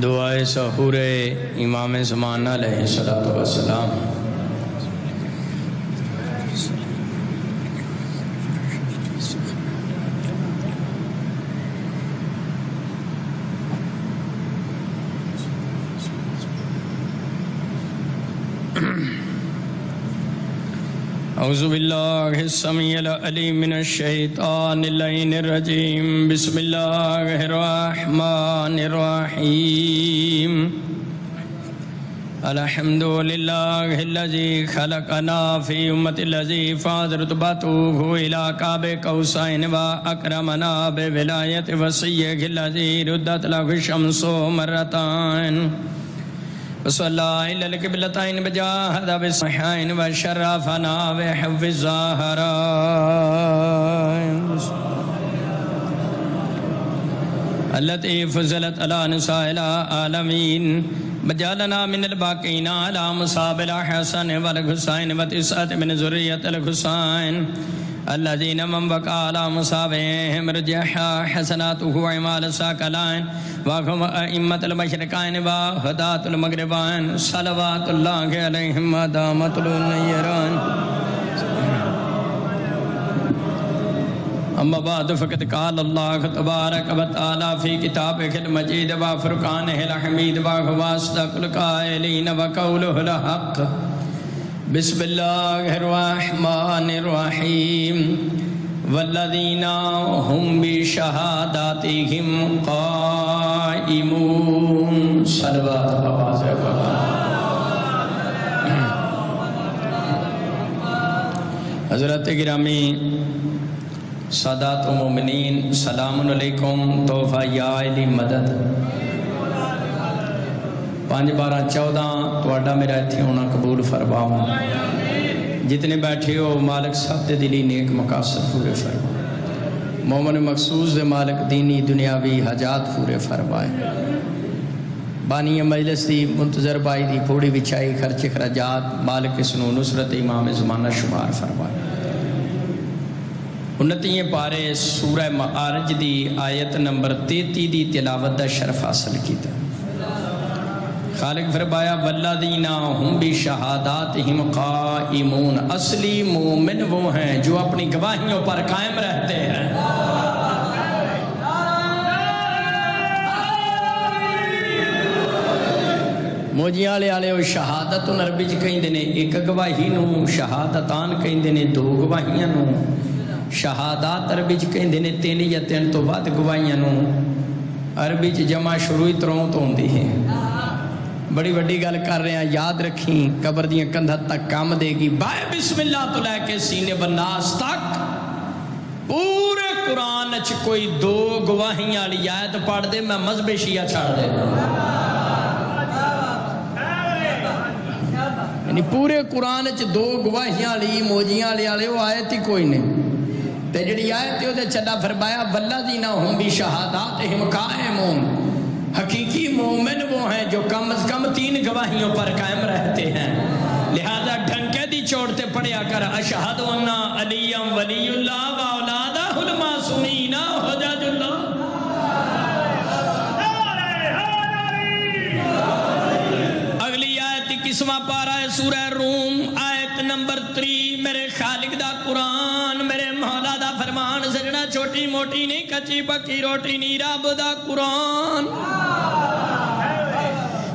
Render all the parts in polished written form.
دعائے سحور امام زمان علیہ السلام۔ اعوذ باللہ السمیع العلیم من الشیطان اللعین الرجیم، بسم اللہ الرحمن الرحیم۔ الحمدللہ الذی خلقنا فی امت الذی فاض رتبتہ الی قاب قوسین و اکرمنا بولایت وصیہ الذی ردت لہ الشمس مرتان وصلی اللہ علی القبلتین بجاہد بصحین وشرفنا بحب الزہرائن التي فضلت على نساء العالمین بجعلنا من الباقین علی مصاب الحسن والحسین وتسعۃ من ذریۃ الحسین الذين من بقى على مصابهم رجح حسناته اعمال الثقلين وهم ائمة المشرقين وهداة المغربين صلوات الله عليهم ما دامت النيران اما بعد فقد قال الله تبارك وتعالى في كتابه المجيد وفرقانه الحميد وهو أصدق القائلين وقوله الحق بسم اللہ الرحمن الرحیم والذین هم بشہاداتهم قائمون صلوات آواز حضرت گرامی سادات و مومنین سلام علیکم توفہ یا علی مدد 5-12-14 توڑا میرا اتھی ہونا قبول فرماؤں جتنے بیٹھے ہو مالک صاحب دے دلی نیک مقاصد پورے فرمائے مومن مخصوص دے مالک دینی دنیاوی حاجات پورے فرمائے بانی مجلس دی منتظر بائی دی پوڑی بچائی خرچ خراجات مالک اسنو نصرت امام زمانہ شمار فرمائے 29 پارے سورہ معارج دی آیت نمبر 33 دی تلاوت دا شرف حاصل کیتا خالق فرمایا والذین هم بشہاداتہم قائمون اصلی مومن وہ ہیں جو اپنی گواہیوں پر قائم رہتے ہیں موجیاں لے آلے شہادت عربی چ کہیں دینے ایک گواہی نو شہادتان کہیں دینے 2 گواہیاں نو شہادات عربی چ کہیں دینے 3 یا 3 تو بعد گواہیاں نو عربی چ جمع شروعی تروں تو ہوندی ہیں بڑی وڈی گل کر رہے ہیں یاد رکھیں قبر دیاں کندھت تک کام دے گی بائے بسم اللہ تو لے کے سینے والناس تک پورے قرآن اچھ کوئی 2 گواہیاں لی آیت پڑھ دے میں مذہب شیعہ چھاڑ دے یعنی پورے قرآن اچھ 2 گواہیاں لی موجیاں لی آلے وہ آیت ہی کوئی نہیں تے جڑی آیت ہی دے چلا فرمایا والذین هم بشہاداتہم قائمون حقیقی مومن وہ ہیں جو کم از کم 3 گواہیوں پر قائم رہتے ہیں لہذا ڈھنکے دی چھوڑتے پڑھیا کر اشہد ان علی ولی اللہ و اولادہ المعصومین حجج اللہ اگلی آیت 21واں پارہ ہے سورہ روم آیت نمبر 3 میرے خالق دا قرآن میرے مولا دا فرمان سجنا چھوٹی موٹی نہیں کچی پکی روٹی نہیں رب دا قرآن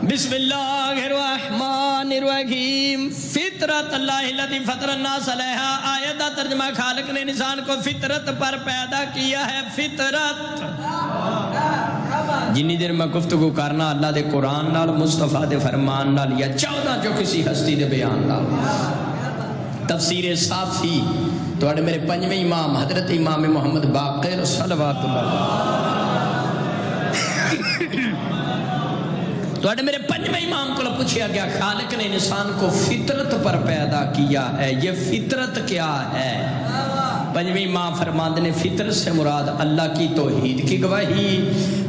بسم اللہ الرحمن الرحیم فطرت اللہ الذی فطر الناس علیہا آیت دا ترجمہ خالق نے انسان کو فطرت پر پیدا کیا ہے فطرت جنی دیر میں گفتگو کرنا اللہ دے قرآن نال مصطفیٰ دے فرمان نال یا 14 جو کسی ہستی دے بیان نال تفسیر صافی تو اڑے میرے 5ویں امام حضرت امام محمد باقر صلوات اللہ تو اڑے میرے 5ویں امام کو پوچھیا گیا خالق نے انسان کو فطرت پر پیدا کیا ہے یہ فطرت کیا ہے 5ویں امام فرماندے نے فطرت سے مراد اللہ کی توحید کی گواہی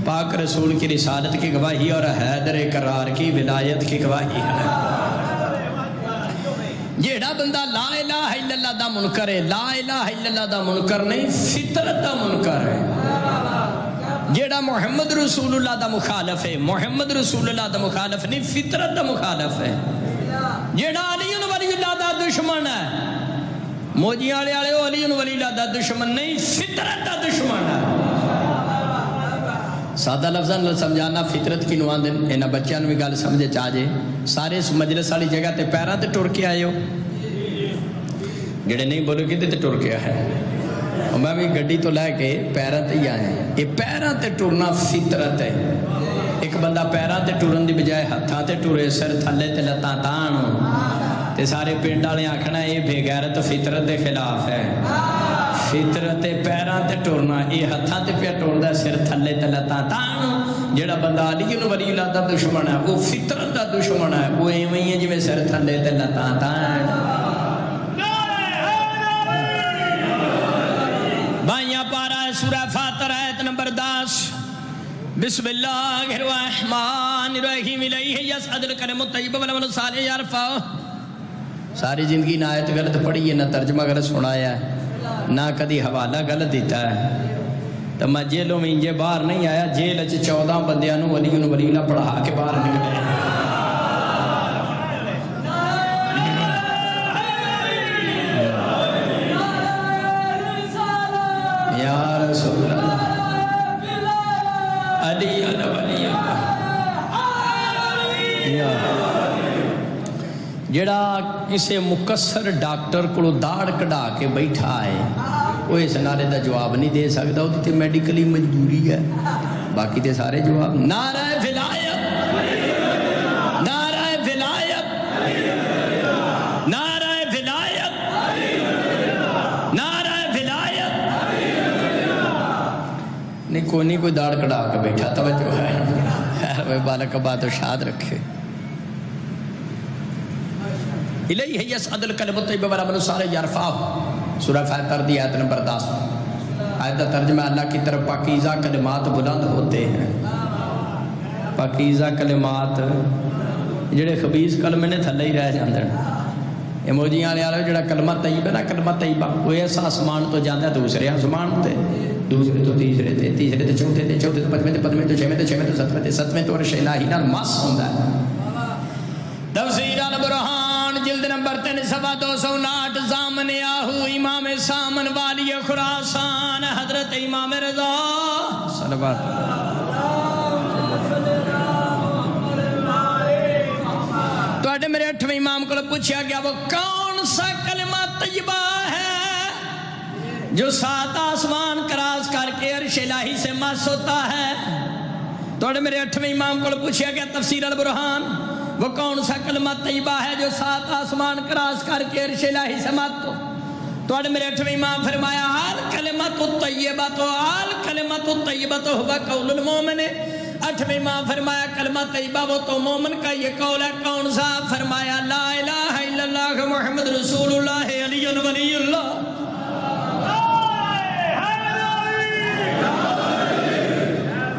پاک رسول کی رسالت کی گواہی اور حیدر قرار کی ولایت کی گواہی ہے جیڑا بندہ لا الہ الا اللہ دا منکر ہے لا الہ الا اللہ دا منکر نہیں فطرت دا منکر ہے جیڑا محمد رسول اللہ دا مخالف ہے، محمد رسول اللہ دا مخالف نہیں، فطرت دا مخالف ہے. جیڑا علی ولی اللہ دا دشمن ہے، موجی والے وہ علی ولی اللہ دا دشمن نہیں، فطرت دا دشمن ہے. سادہ لفظاں سمجھانا فطرت کی نوان دن انہاں بچیاں بھی گل سمجھے چاہے. سارے اس مجلس والی جگہ تے پیراں تے ٹر کے آئے ہو، جڑے نہیں بولو کہ تے ٹر کے آئے. میں بھی گڈی تو لے کے پیراں تے ہی آئے ہیں. یہ پیراں تے ٹرنا فطرت ہے. ایک بندہ پیراں تے ٹرن دی بجائے ہتھاں تے ٹرے، سر تھلے تے لتاں تان، تے سارے پنڈ والے آکھنا یہ بے غیرت فطرت دے خلاف ہے. فطرت پیراں تے ٹرنا، یہ ہتھاں تے پیا ٹردا، سر تھلے تے لتاں تان. جڑا بندہ علی ولی اللہ دا دشمن ہے وہ فطرت دا دشمن ہے. وہ ایویں ہی ہے جویں سر تھلے تے لتاں تان. بائیاں پارا ہے سورہ فاتر آیت نمبر 10. بسم اللہ الرحمن الرحیم الیہ یصعد الکلم الطیب والعمل الصالح یرفعہ. ساری زندگی نہ آیت غلط پڑھی ہے، نہ ترجمہ غلط سنایا ہے، نہ کدی حوالہ غلط دیتا ہے. تو میں جیلوں میں انجے باہر نہیں آیا. جیل 14 بندیاں نو ولی اللہ پڑھا کے باہر نکلے. جڑا کسے مقصر ڈاکٹر کو داڑ کڑا کے بیٹھا ہے وہ اس نعرے دا جواب نہیں دے سکتا. وہ تے میڈیکلی مجبوری ہے، باقی تے سارے جواب. نعرہ ولایت، نعرہ ولایت، نعرہ ولایت، نعرہ ولایت. نہیں کوئی نہیں، کوئی داڑ کڑا کے بیٹھا. توجہ ہے، بالک بات شاد رکھے. الیہ یصعد الکلم الطیب والعمل الصالح یرفعہ. سورہ فاتر دی آیت نمبر 10. آیت کا ترجمہ اللہ کی طرف پاکیزہ کلمات بلند ہوتے ہیں. پاکیزہ کلمات جڑے خبیث کلمے نے تھلے ہی رہ جاندے. ایموجیاں والے والے جڑا کلمہ طیب ہے نا، کلمہ طیبہ وہ ایسا آسمان تو جاندا ہے دوسرے آسمان تے، دوسرے تو تیسرے تے، تیسرے تے چوتھے تے، چوتھے تے پنجویں تے، پنجویں تے چھویں تے، چھویں تے ستویں تے، ستویں تے عرش الہی نال مس ہوندا ہے. تفسیر البرہان جلد نمبر 3 صفحہ 259. زامن یاہو امام سامن والی خراسان حضرت امام رضا صلوات. تو اٹھے میرے 8ویں امام کو پوچھا گیا وہ کون سا کلمہ طیبہ ہے جو 7 آسمان کراس کر کے عرش الہی سے مس ہوتا ہے. تو اٹھے میرے 8ویں امام کو پوچھا گیا تفسیر البرہان وہ کون سا کلمہ طیبہ ہے جو 7 آسمان کراس کر کے عرش الہی سے مت ہو. تو میرے 8ویں امام فرمایا آل کلمۃ الطیبۃ، آل کلمۃ الطیبۃ ہوا قول المومن. 8ویں امام فرمایا کلمہ طیبہ وہ تو مومن کا یہ قول ہے. کون سا؟ فرمایا لا الہ الا اللہ محمد رسول اللہ علی ولی اللہ.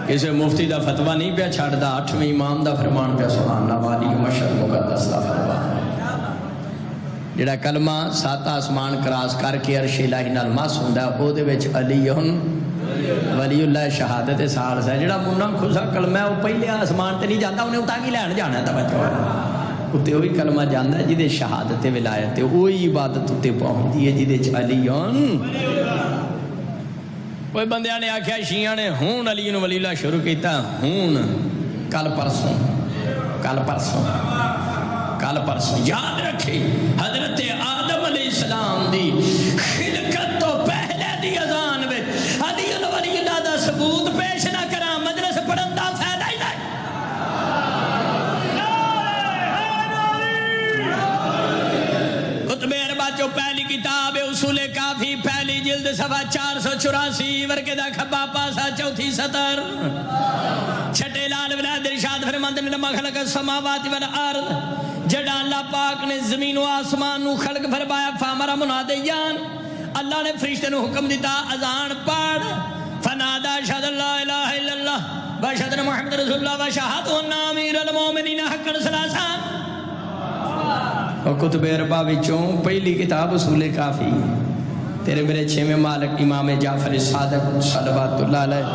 کسی مفتی دا فتویٰ نہیں پیا چھڑدا، 8ویں امام دا فرمان پیا سبحان اللہ والی مشرق مقدس دا فرمان. جڑا کلمہ 7 آسمان کراس کر کے عرش الہی نال مس ہوندا او دے وچ علی ولی اللہ شہادت سال ہے. جڑا منا کھسا کلمہ ہے وہ پہلے آسمان تے نہیں جاندا، انہیں اتا کی لین جانا ہے. توجہ ہے، اتے وہی کلمہ جاندا ہے جدے شہادت ولایت تے وہی عبادت اتے پہنچدی ہے جدے چ علی. کوئی بندیاں نے آکھیا شیعہ نے ہون علی ولی اللہ شروع کیتا. ہون کل پرسوں، کل پرسوں، کل پرسوں یاد رکھے حضرت آدم علیہ السلام دی خلقت تو پہلے دی اذان میں علی ولی اللہ دا ثبوت پیش نہ کرا مجلس پڑھن دا فائدہ ہی نہیں. کتب اربع جو پہلی کتاب اصول کافی پہلی جلد صفحہ 484 ورقے دا کھبا پاسا چوتھی سطر. چھٹے لال ولاد ارشاد فرماندے نے لما خلق السماوات والارض، جڑا اللہ پاک نے زمین و آسمان نو خلق فرمایا فامر منادیان، اللہ نے فرشتے نو حکم دیتا اذان پڑھ. فنادا اشہد اللہ الہ الا اللہ واشہد ان محمد رسول اللہ وشہد ان امیر المومنین حقا ثلاثا. اور کتب اربع وچوں پہلی کتاب اصول کافی تیرے میرے 6ویں مالک امام جعفر صادق صلوات اللہ علیہ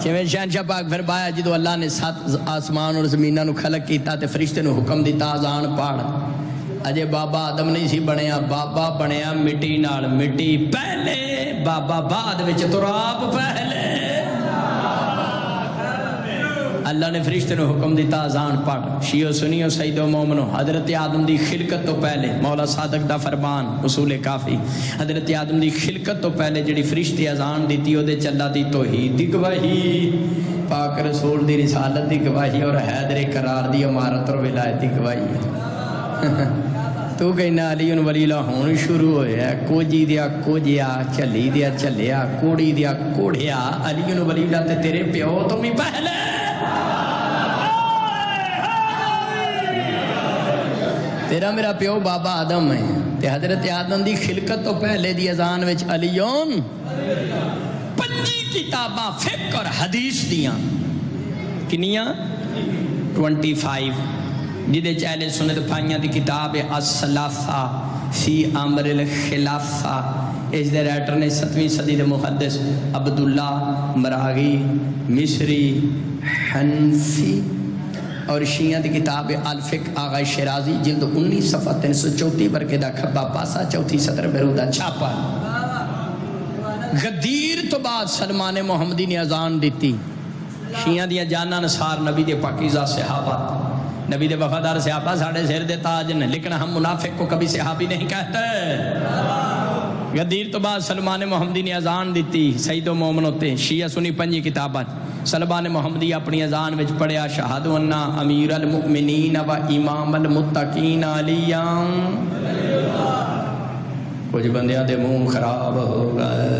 جویں شہنشاہ پاک فرمایا جدو اللہ نے 7 آسمان اور زمیناں نو خلق کیتا تے فرشتے نو حکم دیتا اذان پڑھ. اجے بابا آدم نہیں سی بنیا، بابا بنیا مٹی نال، مٹی پہلے بابا بعد وچ تراب پہلے. اللہ نے فرشتے نو حکم دیتا اذان پڑھ. شیعو سنیو سیدو مومنو، حضرت آدم دی خلقت تو پہلے مولا صادق دا فرمان اصول کافی، حضرت آدم دی خلقت تو پہلے جڑی فرشتے اذان دیتی او دے چلا دی توحید دی گواہی، پاک رسول دی رسالت دی گواہی اور حیدر کرار دی امارت اور ولایت دی گواہی. تو کہنا علی ولی اللہ ہون شروع ہویا، کوجی دیا کوجیا، چلی دیا چلیا، کوڑی دیا کوڑیا، علی ولی اللہ تے تیرے پیو تو بھی پہلے. تیرا میرا پیو بابا آدم ہے تے حضرت آدم دی خلقت تو پہلے دی اذان وچ علیون 5 کتاباں فقہ اور حدیث دیاں کنیاں 25 جدے چہلے سنت پائیاں دی کتاب الثلاثہ فی امر الخلافہ. اس دے رائٹر نے 7ویں صدی دے محدث عبداللہ مراغی مصری حنفی. اور شیعہ دی کتاب الفقہ آغا شیرازی جلد 19 صفحہ 334 برکے دا کھبا پاسا چوتھی سطر بیرودہ چھاپا. غدیر تو بعد سلمان محمدی نے اذان دیتی. شیعہ دیا جانا نصار نبی دے پاکیزہ صحابہ، نبی دے وفادار صحابہ ساڑھے سر دے تاج نے، لیکن ہم منافق کو کبھی صحابی نہیں کہتے. غدیر تو بعد سلمان محمدی نے اذان دیتی. سید و مومن ہوتے شیعہ سنی 5 کتابات. سلمان محمدی اپنی اذان وچ پڑھیا شہاد انا امیر المؤمنین و امام المتقین علیاں. کچھ بندیاں دے منہ خراب ہو گئے.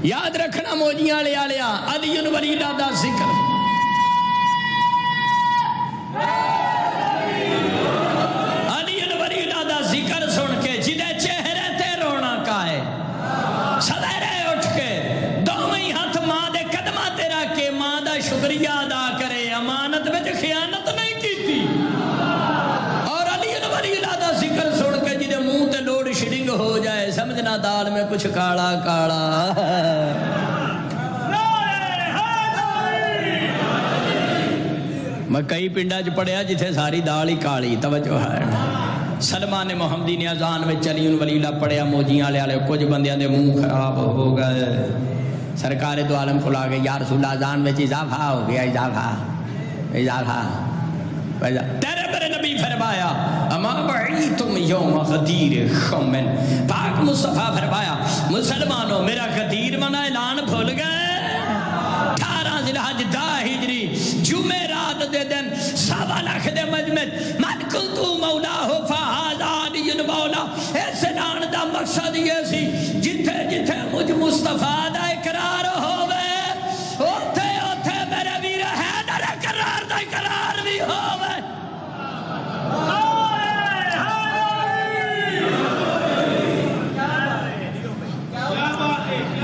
یاد رکھنا موجیاں لے آلیا علی ولی اللہ دا ذکر. علی ولی اللہ دا ذکر سن کے جدے چہرے تے رونا کا ہے سویرے اٹھ کے دوویں ہاتھ ماں دے قدمہ تیرا کے ماں دا شکریہ ادا کرے، امانت وچ خیانت نہیں کیتی. اور علی ولی اللہ دا ذکر سن کے جدے منہ تے لوڈ شیڈنگ ہو جائے سمجھنا دال میں کچھ کاڑا کاڑا. میں کئی پنڈا چ پڑھیا جتھے ساری دال ہی کالی. توجہ ہے. سلمان محمدی نے اذان میں علی ولی اللہ پڑھیا موجیاں والے کچھ بندیاں دے منہ خراب ہو گئے. سرکار دو عالم کو لا گئے یا رسول اللہ اذان میں اضافہ ہو گیا. اضافہ تیرے میرے نبی فرمایا اما بعیتم یوم غدیر خمن. پاک مصطفیٰ فرمایا مسلمانوں میرا غدیر منا اعلان بھول گئے. 18 ذی الحج 10 ہجری جمعرات دے دن 1.25 لاکھ دے مجمع من کنتو مولا ہو فہذا علی مولا. اس اعلان دا مقصد یہ سی جتھے جتھے مجھ مصطفیٰ دا اقرار ہووے اوتھے اوتھے میرے ویر حیدر اقرار دا اقرار بھی ہووے.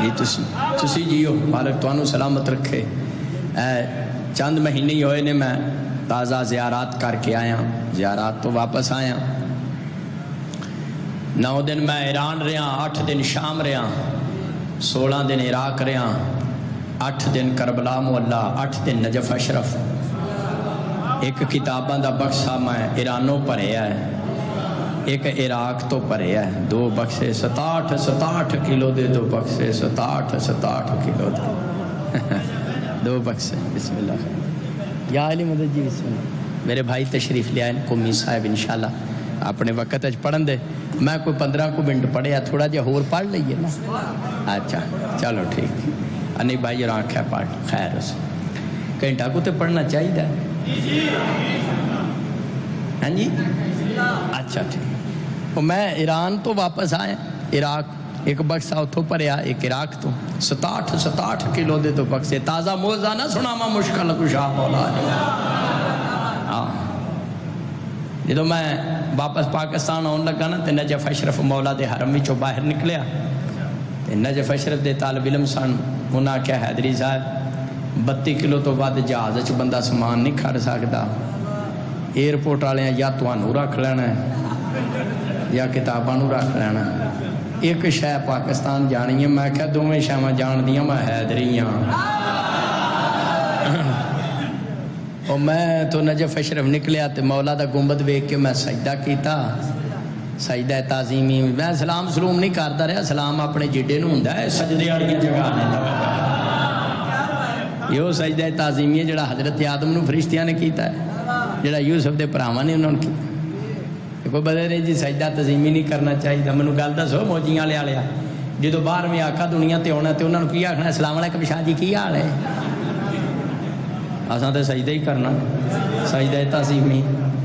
یہ تسی جیو مالک توانو سلامت رکھے. چند مہینے ہی ہوئے نے میں تازہ زیارات کر کے آیا، زیارات تو واپس آیا. 9 دن میں ایران رہا، 8 دن شام رہا، 16 دن عراق رہا، 8 دن کربلا مولا، 8 دن نجف اشرف. ایک کتاباں دا بکسا میں ایرانوں پڑھیا ہے، ایک عراق تو پڑھیا ہے. 2 بکسے 67 کلو دے 2 بکسے 67 کلو دے 2 بکسے. بسم اللہ. یا علی مدد جی بسم اللہ. میرے بھائی تشریف لے آئے قومی صاحب انشاءاللہ اپنے وقت اچ پڑھن دے. میں کوئی 15 کو منٹ پڑھیا، تھوڑا جہا ہور پڑھ لئیے نا. اچھا چلو ٹھیک. نہیں بھائی اور آنکھیں پڑھ خیر اس گھنٹہ کو تو پڑھنا چاہیے. ہاں جی اچھا ٹھیک. میں ایران تو واپس آیا، عراق ایک بکسا اتھوں پڑھیا، ایک عراق تو 67 کلو دے تو بکسے. تازہ موزہ نہ سناما مشکل کشا مولا. جدو میں واپس پاکستان آن لگا نا تے نجف اشرف مولا دے حرم وچوں باہر نکلیا تے نجف اشرف دے طالب علم سن. انہاں کیا حیدری صاحب 32 کلو تو بعد جہاز وچ بندہ سامان نہیں کھڑ سکدا. ایئرپورٹ والے یا تانوں رکھ لینا ہے یا کتاباں نوں رکھ لینا. ایک شہ پاکستان جانی ہے، میں کہا دونوں شہاں جان دیاں میں حیدری ہاں۔ اور میں تو نجف اشرف نکلیا تے مولا دا گنبد ویکھ کے میں سجدہ کیتا، سجدہ تعظیمی۔ میں سلام سلوم نہیں کرتا رہا، سلام اپنے جڈے نوں ہوندا ہے، سجدے والی جگہ نہیں۔ یہ سجدہ تعظیمی ہے جڑا حضرت آدم نو فرشتیاں نے کیتا ہے، جڑا یوسف دے بھراواں نے انہوں نے کیتا۔ کوئی بدل نہیں جی سجدہ تعظیمی نہیں کرنا چاہیے۔ مینوں گل دسو موجیاں والے جدو 12ویں آقا دنیا تے آنا تے انہوں نے کی آکھنا السلام علیکم شاہ جی کی حال ہے؟ اساں تے سجدہ ہی کرنا، سجدہ تعظیمی۔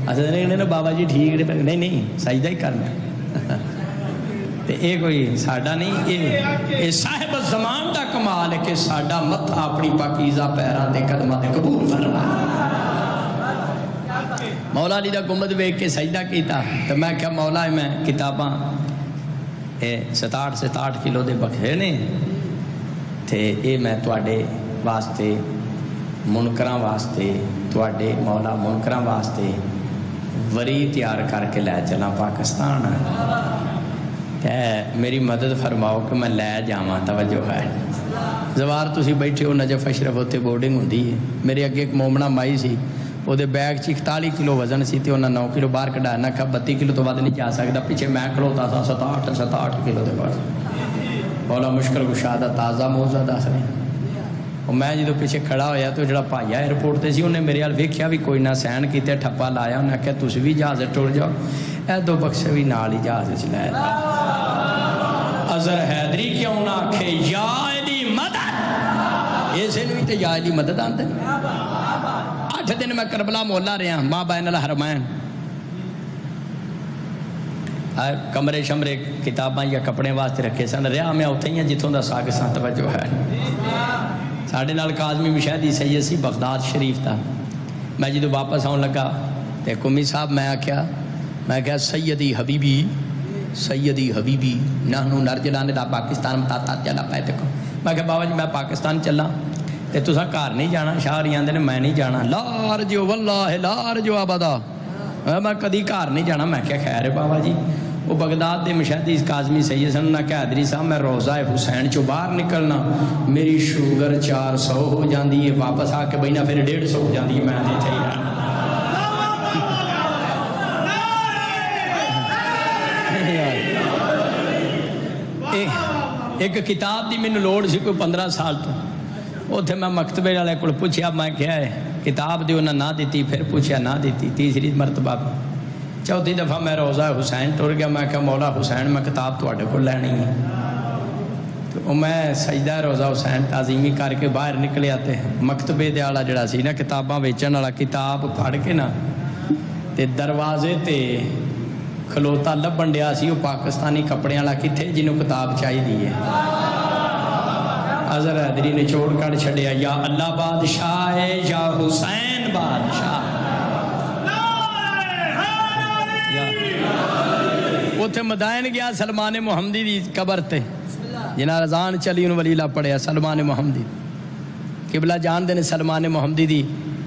اساں نے بابا جی ٹھیک نہیں سجدہ ہی کرنا۔ تے اے کوئی ساڈا نہیں، اے صاحب زمان دا کمال ہے کہ ساڈا متھا اپنی پاکیزہ پیراں تے قدماں تے قبول فرما۔ مولا علی دا گنبد ویکھ کے سجدہ کیتا تے میں کہا مولا میں کتاباں 67 کلو دے بکھرے نے تے اے میں تواڈے واسطے منکراں واسطے، تواڈے مولا منکراں واسطے وری تیار کر کے لے چلا پاکستان، میری مدد فرماؤ کہ میں لے جاواں۔ توجہ ہے زوار تسی بیٹھے ہو نجف اشرف ہوتے بورڈنگ ہوندی ہے، میرے اگے ایک مومنہ مائی سی، وہ دے بیگ 41 کلو وزن سی تے انہاں 9 کلو باہر کڈایا، نہ کہا 32 کلو تو ود نہیں جا سکتا، پیچھے میں کھلوتا تھا 67 کلو دے بعد۔ مولا مشکل کشا دا تازہ موضوع دس رہے، اور میں جدو پیچھے کھڑا ہویا تو جڑا بھائیا ایئرپورٹ تے سی انہیں میرے حال ویکھیا بھی کوئی نہ سین کیتے، ٹھپا لایا، انہیں کہا تسی بھی جہاز ٹر جاؤ، اے 2 بکسے بھی نال ہی جہاز چ لے جاؤ۔ اظہر حیدری کیوں نہ آکھے یا علی مدد، اسے نوی تے یا علی مدد آندے۔ 8 دن میں کربلا مولا رہا، ماں بین الحرمین، کمرے شمرے کتاباں یا کپڑے واسطے رکھے سن، رہا میں اتھے ہی جتوں دا ساگ سان۔ توجہ ہے ساڈے نال کاظمی مشاہدی سید سی بغداد شریف تھا، میں جدو واپس آن لگا تے کمی صاحب میں کہا سیدی حبیبی نحنو نرجلان دا پاکستان متاتا چلا پائے تکو۔ میں کہا بابا جی میں پاکستان چلا تے تساں گھر نہیں جانا؟ شاہ ری آندے نے میں نہیں جانا، لا رجو واللہ لا رجو ابدا، میں کدی گھر نہیں جانا۔ میں کہا خیر ہے بابا جی۔ وہ بغداد دے مشاہدی کاظمی سید سن، نہ کہ حیدری صاحب میں روزہ حسین چو باہر نکلنا میری شوگر 400 ہو جاندی ہے، واپس آ کے بہنا پھر 150 ہو جاندی ہے، میں نہیں چاہیے۔ ایک کتاب دی مینوں لوڑ سی کوئی 15 سال تو، اتنے میں مکتبے والے کو پوچھا، میں کیا ہے کتاب دی انہیں نہ دیتی، پھر پوچھا نہ دیتی، تیسری مرتبہ بھی، چوتھی دفعہ میں روزہ حسین ٹر گیا، میں کہا مولا حسین میں کتاب تواڈے کو لینی ہے، تو میں سجدہ روزہ حسین تعظیمی کر کے باہر نکلے آتے مکتبے دے والا جڑا سی نا کتاباں ویچن والا، کتاب پڑھ کے نا تے دروازے تے کھلوتا لبن ڈیا سی، وہ پاکستانی کپڑے والا کتنے جنہوں کتاب چاہیے ہے۔ اظہر حیدری نے چھوڑ کر چھڑیا یا اللہ بادشاہ یا حسین بادشاہ، اتنے مدائن گیا سلمان محمدی دی قبر تے، جنہاں رضان چلی ان ولیلہ پڑھیا سلمان محمدی، قبلہ جان دے سلمان محمدی دی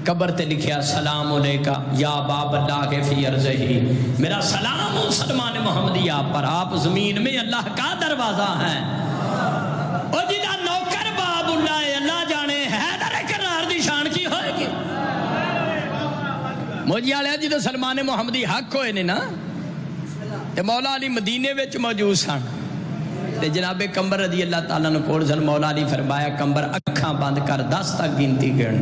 قبر تے لکھیا سلام علیکہ یا باب اللہ کے فی ارضہی، میرا سلام سلمان محمدی آپ پر، آپ زمین میں اللہ کا دروازہ ہے، اور جدہ نوکر باب اللہ اللہ جانے حیدر کرار دی شان کی ہوئے گی۔ مجھے آلیا جدہ سلمان محمدی حق ہوئے نے نا تے مولا علی مدینے وچ موجود سن، تے جناب کمبر رضی اللہ تعالیٰ نے کول سن، مولا علی فرمایا کمبر اکھاں بند کر 10 تک گنتی گن،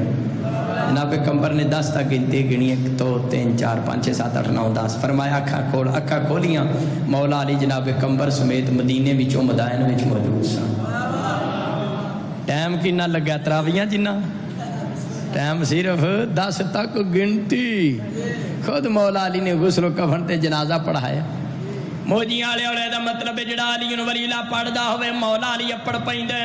جناب کمبر نے 10 تک گنتی گنی، 1 2 3 4 5 6 7 8 9 10، فرمایا اکھاں کھولیاں، مولا علی جناب کمبر سمیت مدینے وچوں مدائن وچ موجود سن۔ ٹائم کنا لگا تراویاں جنہ ٹائم صرف 10 تک گنتی، خود مولا علی نے غسل و کفن تے جنازہ پڑھایا۔ موجیاں والے دا مطلب ہے جڑا علی ولی اللہ پڑھدا ہوئے مولا علی اپڑ پیندے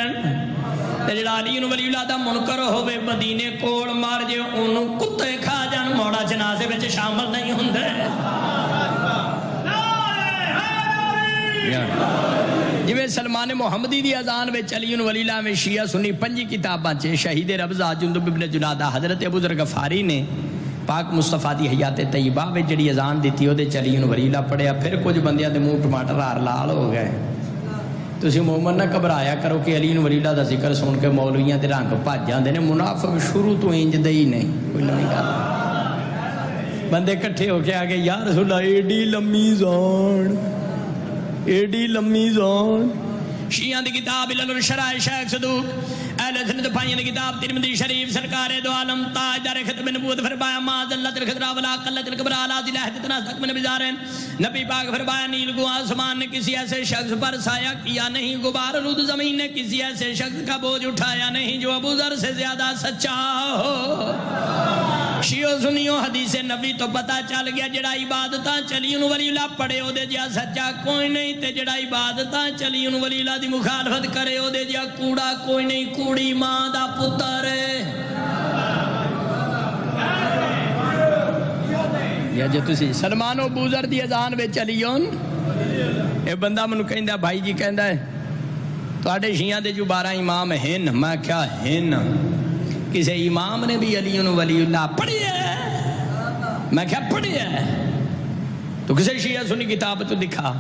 تے جڑا علی ولی اللہ دا منکر ہوئے مدینے کول مار جے اونوں کتے کھا جان، موڑا جنازے وچ شامل نہیں ہوندے۔ جویں سلمان محمدی دی اذان وچ علی ولی اللہ میں شیعہ سنی 5 کتاباں چ شہید ربضہ جندب ابن جنادہ حضرت ابو ذر غفاری نے پاک مصطفیٰ دی حیات طیبہ میں جڑی اذان دیتی وہ چلی ان ولی اللہ پڑھیا، پھر کچھ بندیاں دے منہ ٹماٹر ہار لال ہو گئے، تسی مومن نہ گھبرایا کرو کہ علی ولی اللہ دا ذکر سن کے مولویاں دے رنگ بھج جاندے نے. منافق شروع تو انج دے ہی نہیں, کوئی نویں گل. بندے کٹھے ہو کے آگے یا رسول اللہ ایڈی لمبی زان, ایڈی لمبی زان. شیعہ دی کتاب علل الشرائع شیخ صدوق, اہل سنت پائیں دی کتاب ترمذی شریف, سرکار دو عالم تاجدار ختم نبوت فرمایا ما ذلت الخضراء ولا قلت الكبرى على ذي لحظتنا استقبل بزارن. نبی پاک فرمایا نیل کو آسمان نے کسی ایسے شخص پر سایہ کیا نہیں, غبار آلود زمین نے کسی ایسے شخص کا بوجھ اٹھایا نہیں جو ابو ذر سے زیادہ سچا ہو. شیعو سنیو حدیث نبی تو پتہ چل گیا جڑا عبادتاں چلی انہوں ولی اللہ پڑھے او دے جا سچا کوئی نہیں, تے جڑا عبادتاں چلی انہوں ولی اللہ دی مخالفت کرے او دے جا کوڑا کوئی نہیں, کوڑی ماں دا پتر ہے. یا جو تسی سلمان و بوزر دی اذان وچ چلیون, اے بندہ منو کہندا بھائی جی کہندا ہے تواڈے شیعہ دے جو 12 امام ہیں, میں کیا ہیں کسی امام نے بھی علی ولی اللہ پڑھی ہے؟ میں کیا پڑھی ہے؟ تو کسی شیعہ سنی کتاب تو دکھا.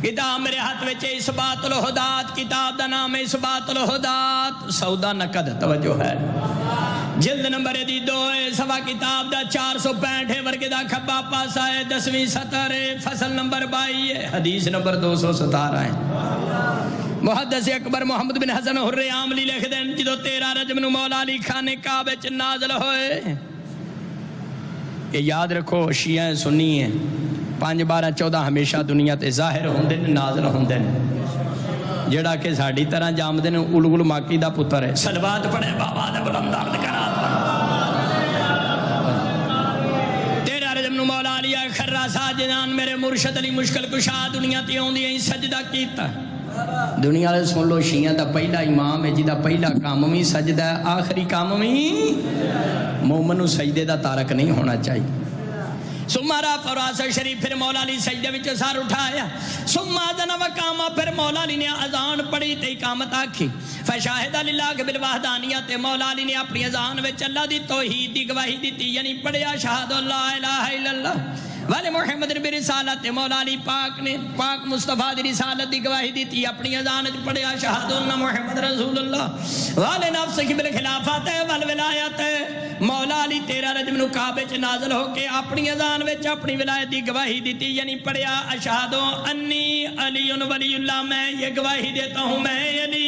کتاب میرے ہاتھ وچ اثبات الہدات, کتاب دا نام ہے اثبات الہدات, سودا نقد توجہ ہے, جلد نمبر دی 2 ہے, سوا کتاب دا 465 ہے, ورگے دا کھبا پاسا ہے, 10ویں سطر ہے, فصل نمبر 22 ہے, حدیث نمبر 217 ہے. محدث اکبر محمد بن حسن حر عاملی لکھ دیں جدو 13 رجب نو مولا علی خانے کعبے چ نازل ہوئے. یہ یاد رکھو شیعہ سنی ہیں 5 12 14 ہمیشہ دنیا تے ظاہر ہوندے نے, نازل ہوندے نے. جڑا کہ ساڈی طرح جامدے نے اولگل ماکی دا پتر ہے. صلوات پڑھے بابا دے بلند عرض کرات. 13 رجب نو مولا علی خرا ساجدان میرے مرشد علی مشکل کشا دنیا تے اوندی ہیں سجدہ کیتا. دنیا والے سن لو شیعہ دا پہلا امام ہے جی دا پہلا کام بھی سجدہ ہے, آخری کام بھی مومن سجدے دا تارک نہیں ہونا چاہیے. سمارا فراس شریف پھر مولا علی سجدے وچ سر اٹھایا, سما دن وقاما پھر مولا علی نے اذان پڑھی تے اقامت آکھی. فشاہد للہ بالوحدانیت, مولا علی نے اپنی اذان وچ اللہ دی توحید دی گواہی دیتی, یعنی پڑھیا شہادت لا الہ الا اللہ والے محمد نبی رسالت. مولا علی پاک نے پاک مصطفیٰ دی رسالت دی گواہی دیتی, اپنی اذان وچ پڑھیا شہادت ان محمد رسول اللہ والے نفس کی بالخلافت والولایت. مولا علی 13 رجب نو کعبے چ نازل ہو کے اپنی اذان وچ اپنی ولایت دی گواہی دیتی, یعنی پڑھیا اشہد انی علی ولی اللہ, میں یہ گواہی دیتا ہوں میں علی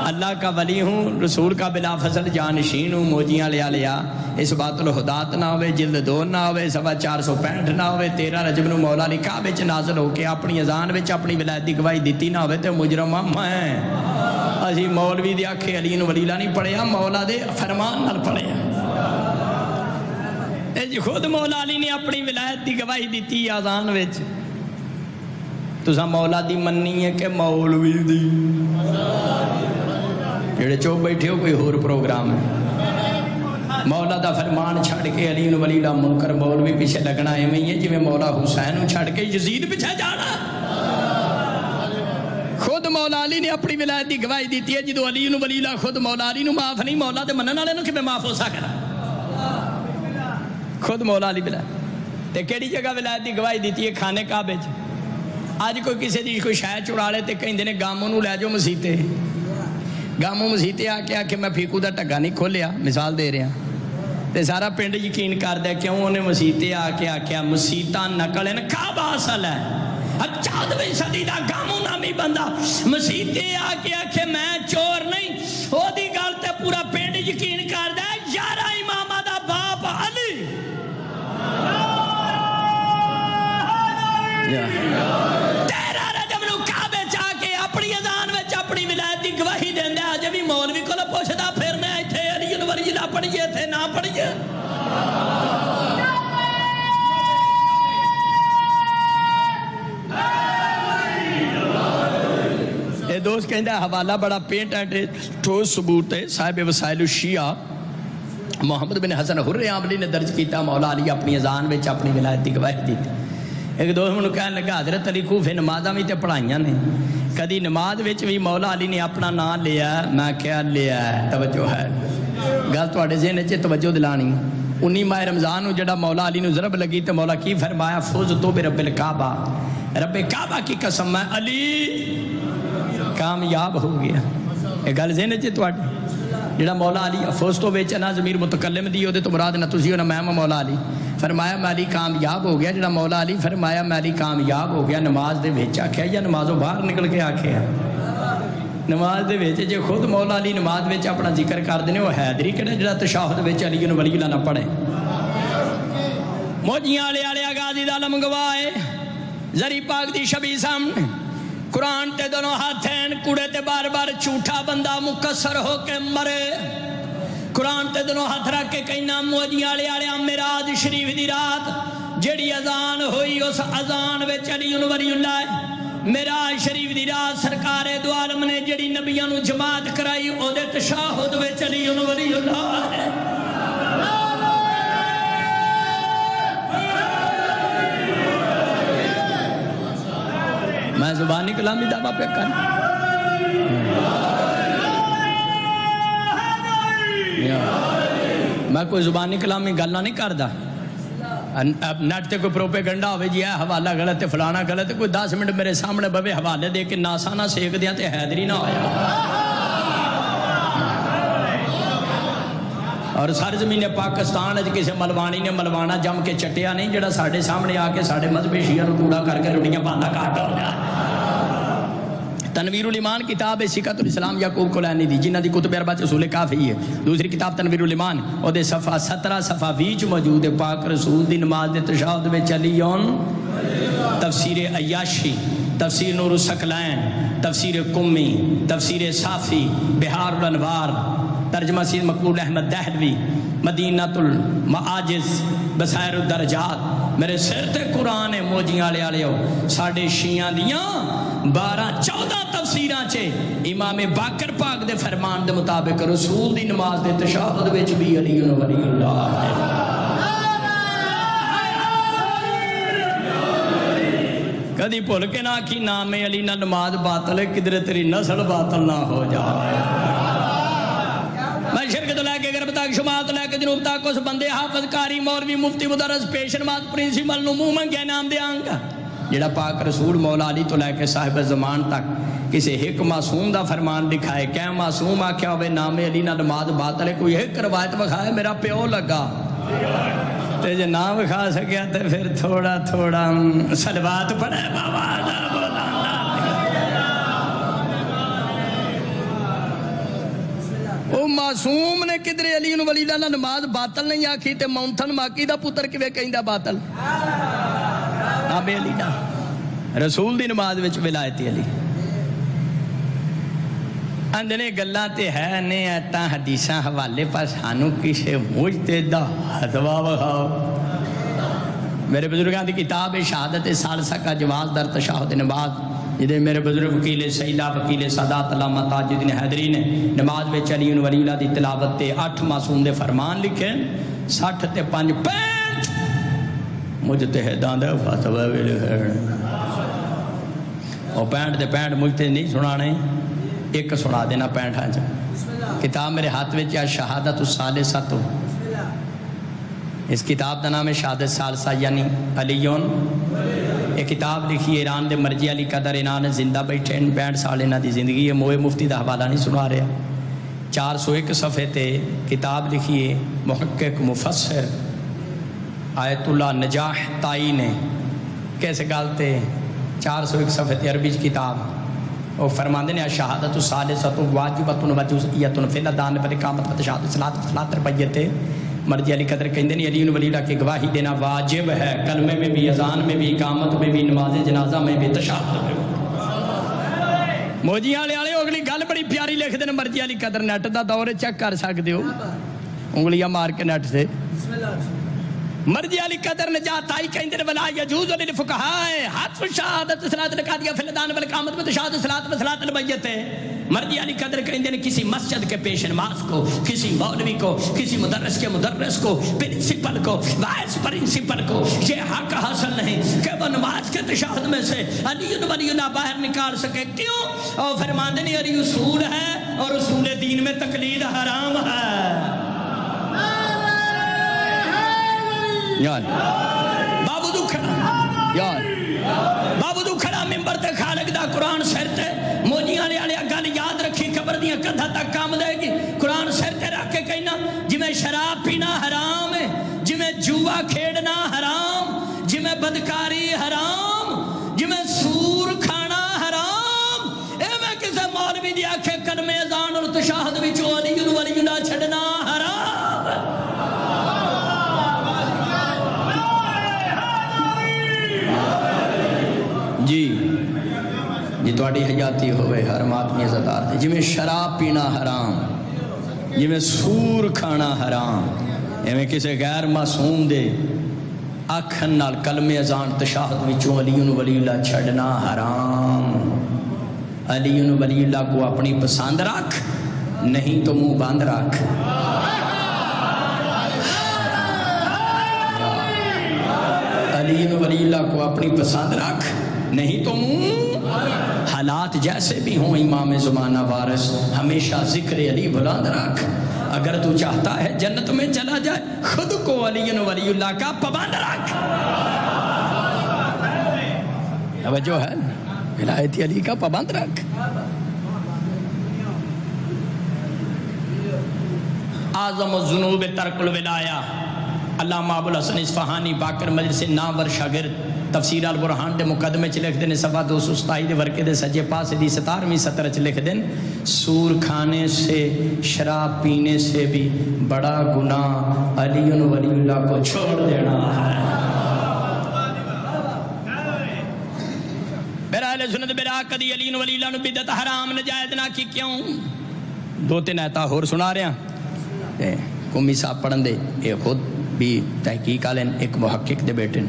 اللہ کا ولی ہوں, رسول کا بلا فضل جانشین ہوں. موجیاں لیا لیا اس بات الہدات نہ ہوئے, جلد 2 نہ ہوئے, سوا 465 نہ ہوئے. 13 رجب نو مولا علی کعبے چ نازل ہو کے اپنی اذان وچ اپنی ولایت دی گواہی دیتی نہ ہوئے تے مجرم میں اسی مولوی دی آکھے علی ولی اللہ نہیں پڑھیا, مولا دے فرمان نال پڑھیا. اے جی خود مولا علی نے اپنی ولایت دی گواہی دیتی اذان وچ. تساں مولا دی مننی ہے کہ مولوی دی؟ جڑے چوپ بیٹھے ہو کوئی ہور پروگرام ہے. مولا دا فرمان چھڑ کے علی ولی اللہ منکر مولوی پیچھے لگنا ایویں ہی ہے جویں مولا حسین چھڑ کے یزید پیچھے جانا. خود مولا علی نے اپنی ولایت دی گواہی دیتی ہے, جدو علی ولی اللہ خود مولا علی نو معاف نہیں, مولا دے منن والے نو کیویں معاف ہو سکدا؟ خود مولا علی بلا تے کیڑی جگہ ولایت دی گواہی دیتی ہے؟ کھانے کعبے چ. اج کوئی کسی دی کوئی شے چڑا لے تے کہندے نے گاموں نو لے جاؤ مسیتے. گاموں مسیتے آ کے میں پھیکو دا ٹگا نہیں کھولیا, مثال دے رہا, تے سارا پنڈ یقین کر دیا کیوں انہیں مسیتے آ کے آکھیا مسیتاں نقل ہیں, کعبہ اصل ہے. 14ویں صدی دا گاموں نامی بندہ مسیتے آ کے آکھے میں چور نہیں, او دی گل تے پورا پنڈ یقین کر دیا 11 امامہ دا باپ علی. 13 رجب نو کعبے چاہ کے اپنی اذان وچ اپنی ولایت دی گواہی دیندا, اج بھی مولوی کول پوچھدا پھرنا ایتھے علی ولی اللہ پڑھیے تھے نہ پڑھیے. اے دوست کہندا حوالہ بڑا پینٹ ہے, ٹھوس ثبوت ہے, صاحب وسائل الشیعہ محمد بن حسن حر عاملی نے درج کیتا, مولا علی اپنی اذان وچ اپنی ولایت دی گواہی دیتی. ایک دوست منو کہنے لگا حضرت علی کوفے نمازاں بھی تے پڑھائیاں نے, کدی نماز وچ بھی مولا علی نے اپنا نام لیا؟ میں کیا لیا ہے؟ توجہ ہے گل تواڈے ذہن وچ توجہ دلانی. 19 ماہ رمضان نو جڑا مولا علی نو ضرب لگی تے مولا کی فرمایا فوز تو برب الکعبہ, رب کعبہ کی قسم میں علی کامیاب ہو گیا. یہ گل ذہن وچ تواڈے جڑا مولا علی افسوس تو وچ نا ضمیر متکلم دی اودے تو مراد نہ تسی نہ میں مولا علی فرمایا میں علی کامیاب ہو گیا. جڑا مولا علی فرمایا میں علی کامیاب ہو گیا نماز دے وچ آکھیا یا نمازوں باہر نکل کے آکھیا نماز دے وچ جے خود مولا علی نماز وچ اپنا ذکر کردے نے وہ حیدری کہڑا جڑا تشہد وچ علی ولی اللہ نہ پڑھے. موجیاں والے غازی دا علم گواہ زری پاک دی شبی سامنے قرآن تے دونوں ہاتھین کوڑے تے بار بار جھوٹا بندہ مکسر ہو کے مرے. قرآن تے دونوں ہاتھ رکھ کے کہنا موجیاں والے معراج شریف دی رات جیڑی اذان ہوئی اس اذان وچ علی ولی اللہ معراج شریف دی رات سرکار دو عالم نے جیڑی نبیاں نو جماعت کرائی او دے تشہد وچ علی ولی اللہ ہے. میں زبانی کلامی دعویٰ پہ کر میں کوئی زبانی کلامی گلنا نہیں کردا. اب نیٹ تے کوئی پروپیگنڈا ہوئے جی ہے حوالہ غلط ہے فلانا غلط ہے کوئی 10 منٹ میرے سامنے بوے حوالے دے کے ناسا نہ سیکھ دیا تے حیدری نہ ہویا. اور سرزمین پاکستان کسی ملوانی نے ملوانا جم کے چٹیا نہیں جڑا ساڑھے سامنے آ کے ساڑھے مذہبی شیعہ نو کوڑا کر کے روٹیاں باندھا کاٹ ہو جائے. تنویر الایمان کتاب ہے سکت الاسلام یعقوب کلینی دی جنہ دی کتب اربع اصول کافی ہے. دوسری کتاب تنویر الایمان او دے صفحہ 17 صفحہ 20 موجود ہے. پاک رسول دی نماز دے تشہد وچ علیون تفسیر عیاشی تفسیر نور الثقلین تفسیر قمی تفسیر صافی بہار الانوار ترجمہ سید مقبول احمد دہلوی مدینہ المعاجز بصائر الدرجات میرے سر تے قرآن موجیاں والے ہو ساڑھے شیعہ دیاں 12-14 تفسیراں چے امام باقر پاک دے فرمان دے مطابق رسول دی نماز دے تشہد وچ بھی علی ولی اللہ ہے. کدی بھول کے نہ کی نام علی نہ نماز باطل ہے کدھر تیری نسل باطل نہ ہو جائے. میں شرک تو لے کے غرب تک شمال تو لے کے جنوب تک اس بندے حافظ قاری مولوی مفتی مدرس پیش نماز پرنسپل نو منہ منگے نام دیاں گا جڑا پاک رسول مولا علی تو لے کے صاحب زمان تک کسی ایک معصوم دا فرمان دکھائے کہ معصوم آکھیا ہوئے نام علی نہ نماز باطل ہے کوئی ایک روایت بکھائے میرا پیو لگا تے جے نہ بکھا سکیا تے پھر تھوڑا تھوڑا صلوات پڑھے بابا او معصوم نے کدھر علی ولی اللہ نماز باطل نہیں آکھی تے مونتھن ماکی دا پتر کیویں کہندا باطل نام علی دا رسول دی نماز وچ ولایت علی اندنے گلاں تے ہے نے تا حدیثاں حوالے پر سانو کسے مجتہد دا فتویٰ بخاؤ. میرے بزرگاں دی کتاب شہادت ثالثہ کا جواز در تشہد نماز جدے میرے بزرگ وکیل سیدہ وکیل سادات علامہ تاج الدین حیدری نے نماز وچ علی ولی اللہ دی تلاوت تے 8 معصوم دے فرمان لکھے 60 تے 5 65 مجتہداں دے فتوی وی لکھے اور 65 تے 65 مجتہد نہیں سنانے ایک سنا دینا 65 کتاب میرے ہاتھ وچ ہے شہادت الثالثہ. اس کتاب دا نام ہے شہادت ثالثہ یعنی علیون. یہ کتاب لکھی ایران دے مرجع علی قدر انہاں زندہ بیٹھے 65 سال انہاں دی زندگی ہے. موئے مفتی دا حوالہ نہیں سنا رہا. 401 صفحے تے کتاب لکھی ہے محقق مفسر آیت اللہ نجاح تائی نے کیسے گالتے 401 صفحے تے عربی کتاب وہ فرماندے نے شہادت الثالثہ واجبۃ وجوزیۃ فی الادان پر اقامت و تشہد صلاۃ صلاۃ ربیت. مرجع علی قدر کہندے نے علی ولی اللہ کی گواہی دینا واجب ہے کلمے میں بھی اذان میں بھی اقامت میں بھی نماز جنازہ میں بھی تشہد میں بھی. موجیاں والے اگلی گل بڑی پیاری لکھ دے مرجع علی قدر نیٹ دا دور چیک کر سکدے ہو انگلیاں مار کے نیٹ سے. مرجع علی قدر نجات آئی کہندے نے ولا یجوز للفقہاء حذف شہادت صلاۃ القادیہ فی الادان والاقامت میں تشہد صلاۃ و صلاۃ البیت. مرجع علی قدر کہندے نے کسی مسجد کے پیش نماز کو کسی مولوی کو کسی مدرس کے مدرس کو پرنسپل کو وائس پرنسپل کو یہ حق حاصل نہیں کہ وہ نماز کے تشہد میں سے علی ولی اللہ باہر نکال سکے. کیوں؟ اور فرماندے نے علی اصول ہے اور اصول دین میں تقلید حرام ہے. یار بابو دکھنا یار بابو ایک ادھا تک کام دے گی قرآن سر تے رکھ کے کہنا جی میں شراب پینا حرام ہے جی میں جوا کھیڑنا حرام جی میں بدکاری حرام جی میں سور کھانا حرام اے میں کسے مولوی دی آکھے کلمے اذان اور تشہد وچوں علی ولی اللہ چھڑنا حرام جی جی تواڈی حیاتی ہوئے ہر آدمی عزتدار دے جی میں شراب پینا حرام جی میں سور کھانا حرام ایویں کسے غیر معصوم دے آکھن نال کلمے اذان تشہد وچوں علی ولی اللہ چھڑنا حرام علی ولی اللہ کو اپنی پسند رکھ نہیں تو منہ بند رکھ علی ولی اللہ کو اپنی پسند رکھ نہیں تو منہ حالات جیسے بھی ہوں امام زمانہ وارث ہمیشہ ذکر علی بلند رکھ اگر تو چاہتا ہے جنت میں چلا جائے خود کو علی ولی اللہ کا پابند رکھ توجہ ہے ولایت علی کا پابند رکھ اعظم الذنوب ترک الولایہ علامہ ابو الحسن اصفہانی باقر مجلس نامور شاگرد تفسیر البرہان دے مقدمے چ لکھ دیں صفحہ 227 دے ورقے دے سجے پاسے دی 17ویں سطر چ لکھ دیں سور کھانے سے شراب پینے سے بھی بڑا گناہ علی ولی اللہ کو چھوڑ دینا ہے میرا اہل سنت برا کدی علی ولی اللہ نو بدعت حرام نجائز نہ کی کیوں دو تین آیتاں ہور سنا رہے ہیں قومی صاحب پڑھن دے یہ خود بھی تحقیق آلین ایک محقق دے بیٹے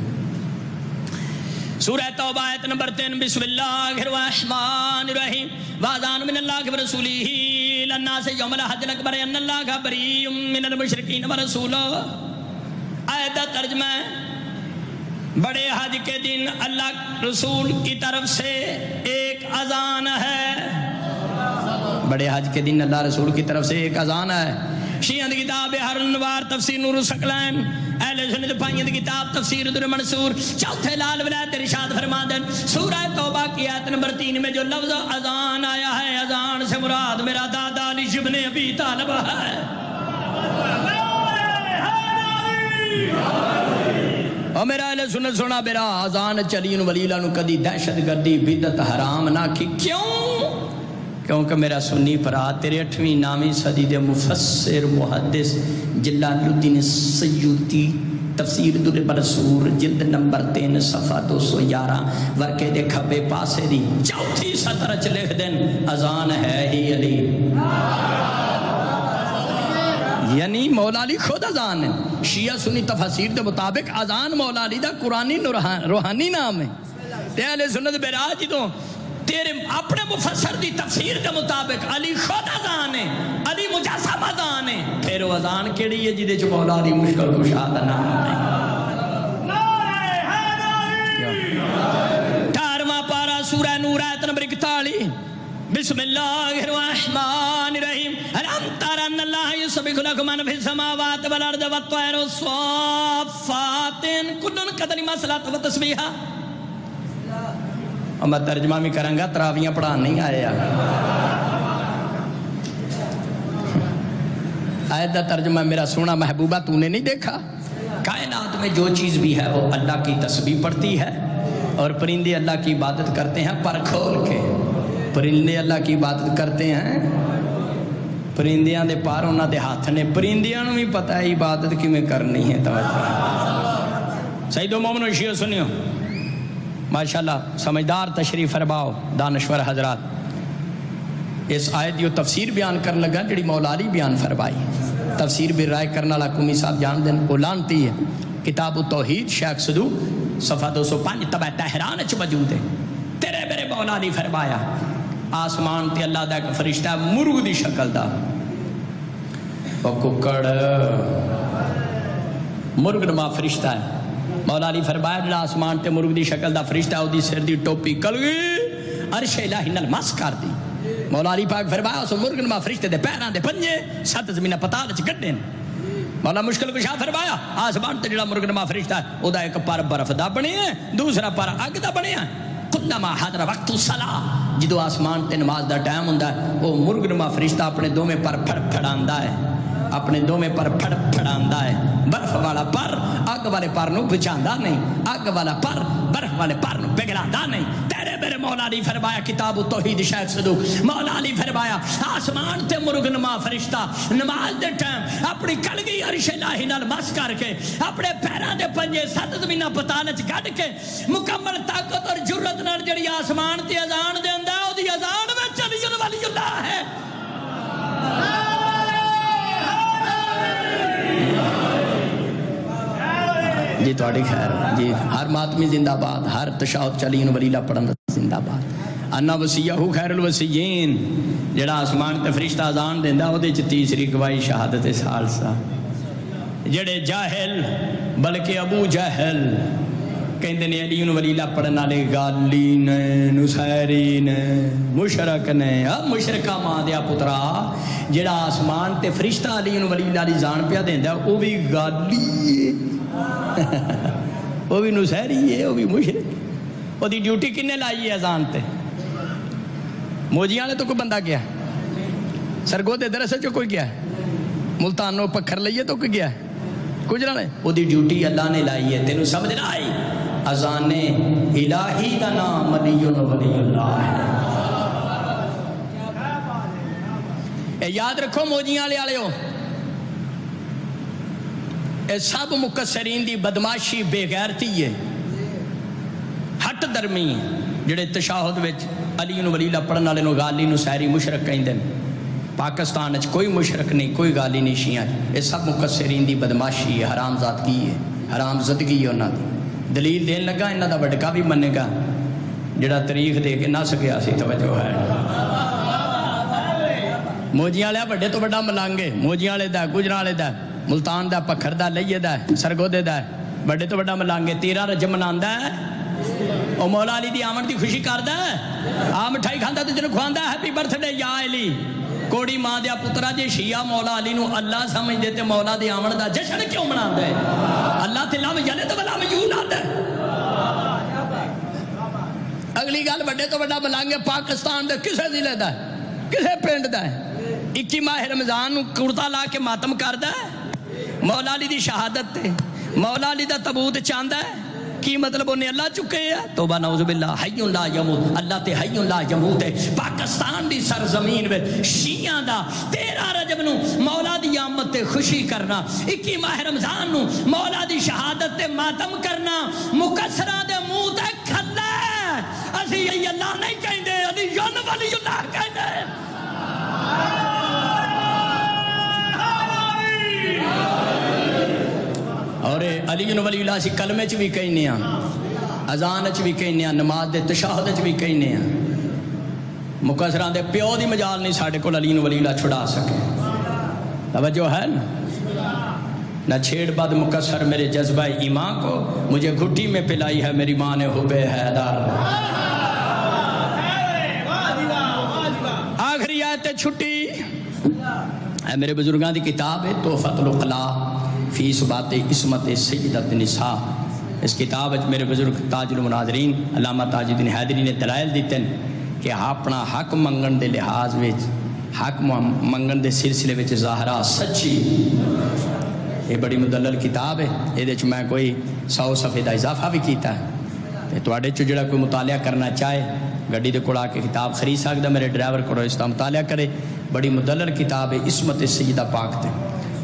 سورہ توبہ آیت نمبر 3 بسم اللہ الرحمن الرحیم وَأَذَانٌ مِّنَ اللَّهِ وَرَسُولِهِ إِلَى النَّاسِ يَوْمَ الْحَجِّ الْأَكْبَرِ أَنَّ اللَّهَ بَرِيءٌ مِّنَ الْمُشْرِكِينَ وَرَسُولُهُ آیت کا ترجمہ ہے بڑے حج کے دن اللہ رسول کی طرف سے ایک اذان ہے بڑے حج کے دن اللہ رسول کی طرف سے ایک اذان ہے شیعہ دی کتاب ہر انوار تفسیر نور الثقلین اہل سنت پائیں دی کتاب تفسیر در منصور چوتھے لال ولایت ارشاد فرما دیں سورہ توبہ کی آیت نمبر 3 میں جو لفظ اذان آیا ہے اذان سے مراد میرا دادا علی ابن ابی طالب ہے اور میرا اہل سنت سنا میرا اذان چلی ولی اللہ نو کدی دہشت گردی بدعت حرام نہ کی کیوں کیونکہ میرا سنی پرا تیرے 8ویں 9ویں صدی دے مفسر محدث جلال الدین سیوطی تفسیر در برسور جلد نمبر 3 صفحہ 211 ورکے دے کھبے پاسے دی چوتھی سطر چ لکھ دیں اذان ہے ہی علی یعنی مولا علی خود اذان ہے شیعہ سنی تفسیر دے مطابق اذان مولا علی دا قرآنی روحانی نام ہے تے اہل سنت بیراج جی تو تیرے اپنے مفسر دی تفسیر کے مطابق علی خود اذان ہے علی مجسم اذان ہے پھر وہ اذان کیڑی ہے جدے چ مولا علی مشکل کشا دا نام ہے 18واں پارہ سورہ نور آیت نمبر 41 بسم اللہ الرحمن الرحیم الم تر ان اللہ یسبح له من فی السماوات والارض والطیر والصافات کل قدر مسلات و تسبیحا اور میں ترجمہ بھی کروں گا تراویاں پڑھان نہیں آیا آیت دا ترجمہ میرا سونا محبوبہ تو نے نہیں دیکھا کائنات میں جو چیز بھی ہے وہ اللہ کی تسبیح پڑھتی ہے اور پرندے اللہ کی عبادت کرتے ہیں پر کھول کے پرندے اللہ کی عبادت کرتے ہیں پرندیاں دے پار انہاں دے ہاتھ نے پرندیاں نو بھی پتہ ہے عبادت کی میں کرنی ہے توجہ سید و مومن و شیعہ سنیو ماشاءاللہ سمجھدار تشریف فرماؤ دانشور حضرات اس آیت جو تفسیر بیان کرنے لگا جڑی مولا علی بیان فرمائی تفسیر بھی رائے کرنا لکومی صاحب جان دیں اولانتی ہے کتاب التوحید شیخ صدو صفحہ 205 طبع تہران اچھ موجود ہے تیرے میرے مولا علی فرمایا آسمان تے اللہ دا ایک فرشتہ مرغ دی شکل دا اور ککڑ مرغ نما فرشتہ ہے مولا علی فرمایا جڑا آسمان تے مرغ دی شکل دا فرشتہ او دی سر دی ٹوپی کل گئی عرش الہی نال مس کر دی مولا علی پاک فرمایا اس مرغ نما فرشتے دے پیراں دے پنجے 7 زمیناں پتال وچ گڈے مولا مشکل کشا فرمایا آسمان تے جڑا مرغ نما فرشتہ ہے او دا ایک پر برف دا بنیا ہے دوسرا پر اگ دا بنیا ہے کلما حضر وقت الصلاۃ جدو آسمان تے نماز دا ٹائم ہوندا ہے وہ مرغ نما فرشتہ اپنے دوویں پر پھڑ پھڑاندا ہے، اپنے دوویں پر پھڑ پھڑاندا ہے۔ برف والا پر اگ والے پر نو بچاندا نہیں، اگ والا پر برف والے پر نو پگھلاندا نہیں۔ تیرے میرے مولا علی فرمایا کتاب التوحید شیخ صدوق مولا علی فرمایا آسمان تے مرغ نما فرشتہ نماز دے ٹائم اپنی کلگی عرش الہی نال مس کر کے اپنے پیراں دے پنجے 7 زمیناں پتال وچ کڈ کے مکمل طاقت اور جرت نال جڑی آسمان تے اذان دیندا ہے اودی اذان وچ علی ولی اللہ ہے۔ جی تھوڑی خیر جی، ہر ماتمی زندہ باد، ہر تشہد چلین ولیلہ پڑھن زندہ باد۔ انا وسیعہ خیر الوسیین، جڑا آسمان تے فرشتہ اذان دیندا او دے چ تیسری گواہی شہادت ثالثہ۔ جڑے جاہل بلکہ ابو جہل کہندے نے علی ولیلہ پڑھن والے گالی نے، نصیری نے، مشرک نے۔ اب مشرکہ ماں دیا پترا جڑا آسمان تے فرشتہ علی ولیلہ دی جان پیا دیندا او بھی گالی وہ بھی نصیری ہے، وہ بھی مشرک۔ وہ دی ڈیوٹی کنے لائی ہے اذان تے؟ موجیاں نے تو کوئی بندہ گیا، سرگو دے درسے جو کوئی گیا، ملتانوں پکھر لئیے تو کوئی گیا، کچھ نہ نہیں۔ وہ دی ڈیوٹی اللہ نے لائی ہے، تینوں سمجھ نہ آئی؟ اذان الہی دا نام علی ولی اللہ ہے۔ اے یاد رکھو موجیاں لے آلے ہو، اے سب مقصرین دی بدماشی بے غیرتی ہے، ہٹ درمی جڑے تشہد وچ علی ولی اللہ پڑھن والے نو گالی نصیری مشرک کہندے نے۔ پاکستان وچ کوئی مشرک نہیں، کوئی گالی نہیں شیعہ، اے سب مقصرین دی بدماشی ہے، حرام زادگی ہے، حرام زدگی ہے انہاں دی۔ دلیل دین لگا انہاں دا وڈکا بھی منے گا جڑا تاریخ دے کے نس گیا سی، توجہ ہے۔ موجیاں والے بڑے تو بڑا ملانگے، موجیاں والے دا، گجراں والے دا، ملتان دا، پکھر دا، لئیے دا، سرگودے دا، بڑے تو بڑا ملانگے 13 رجب مناندا ہے، او مولا علی دی آمد دی خوشی کردا ہے، آ مٹھائی کھاندا تے جنوں کھواندا ہے ہیپی برتھ ڈے یا علی۔ کوڑی ماں دیا پترا جے شیعہ مولا علی نو اللہ سمجھ دے تے مولا دی آمد دا جشن کیوں مناندا ہے؟ اللہ تے لم یلد ولم یولد۔ اگلی گل بڑے تو بڑا ملانگے پاکستان دے کسے ضلع دا ہے، کسے پنڈ دا ہے، 21 ماہ رمضان نو کرتا لا کے ماتم کردا ہے، مولا علی دی شہادت تے مولا علی دا تبوت چاہندا ہے، کی مطلب انہیں اللہ چکے ہے؟ توبہ نعوذ باللہ، حی لا یموت، اللہ تے حی لا یموت ہے۔ پاکستان دی سرزمین میں شیعہ دا 13 رجب نو مولا دی آمد تے خوشی کرنا، 21 ماہ رمضان نو مولا دی شہادت تے ماتم کرنا، مکسرہ دے منہ تے کھلا ہے۔ اسی یہی اللہ نہیں کہندے، علی ولی اللہ کہندے۔ اور علی ولی اللہ سی کلمے چ بھی کہنے ہیں، اذان چ بھی کہنے ہیں، نماز دے تشہد چ بھی کہنے ہیں۔ مکسراں دے پیو دی مجال نہیں ساڈے کول علی ولی اللہ چھڑا سکے، توجہ ہے نا؟ نہ چھیڑ بد مکسر میرے جذبہ ایمان کو، مجھے گھٹی میں پلائی ہے میری ماں نے حب حیدر۔ آخری آیت چھٹی اے میرے بزرگاں دی کتاب ہے تحفۃ العقلاء فی اثبات عصمت سیدۃ النساء۔ اس کتاب وچ میرے بزرگ تاج المناظرین علامہ تاج الدین حیدری نے دلائل دیتے ہیں کہ اپنا حق منگن دے لحاظ وچ، حق منگن دے سلسلے وچ ظاہرہ سچی، یہ بڑی مدلل کتاب ہے، یہ دے چ میں کوئی 100 صفحے دا اضافہ بھی کیتا ہے، تے تواڈے چ جڑا کوئی مطالعہ کرنا چاہے گڈی دے کول آ کے کتاب خرید سکدا، میرے ڈرائیور کولو اس دا مطالعہ کرے۔ بڑی مدلل کتاب ہے عصمت سیدہ پاک تے،